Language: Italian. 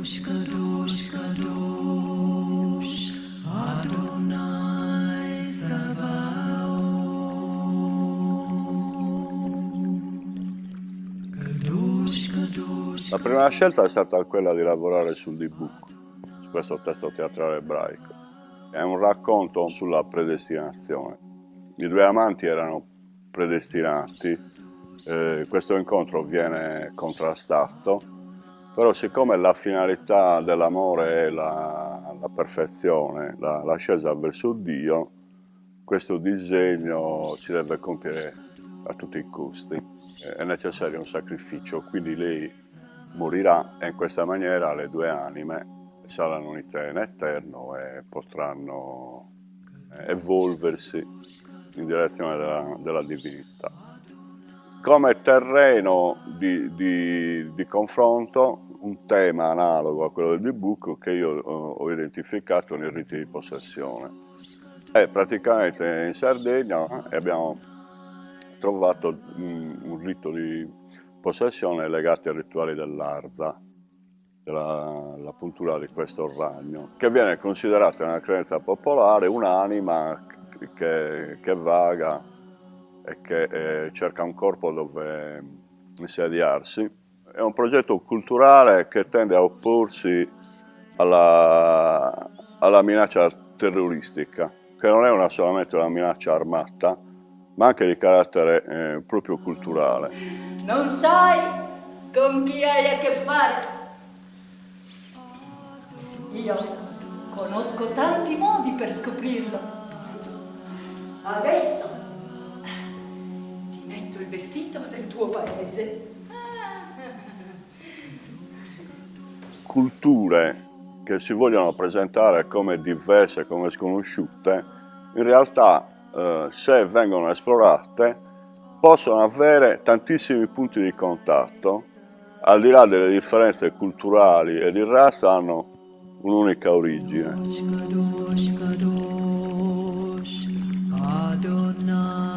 Kadosh, Kadosh, Kadosh, Adonai Sabaoth. Kadosh, Kadosh. La prima scelta è stata quella di lavorare sul D-Book, su questo testo teatrale ebraico. È un racconto sulla predestinazione. I due amanti erano predestinati, questo incontro viene contrastato, però siccome la finalità dell'amore è la perfezione, l'ascesa verso Dio, questo disegno si deve compiere a tutti i costi. È necessario un sacrificio, quindi lei morirà e in questa maniera le due anime saranno unite in eterno e potranno evolversi in direzione della divinità. Come terreno di confronto, un tema analogo a quello del book che io ho identificato nei riti di possessione. Praticamente in Sardegna abbiamo trovato un rito di possessione legato ai rituali dell'Arza, della puntura di questo ragno, che viene considerata nella credenza popolare un'anima che vaga e che cerca un corpo dove insediarsi. È un progetto culturale che tende a opporsi alla minaccia terroristica, che non è solamente una minaccia armata, ma anche di carattere proprio culturale. Non sai con chi hai a che fare. Io conosco tanti modi per scoprirlo. Adesso ti metto il vestito del tuo paese. Culture che si vogliono presentare come diverse, come sconosciute, in realtà se vengono esplorate possono avere tantissimi punti di contatto, al di là delle differenze culturali e di razza hanno un'unica origine. Kadosh, Kadosh, Adonai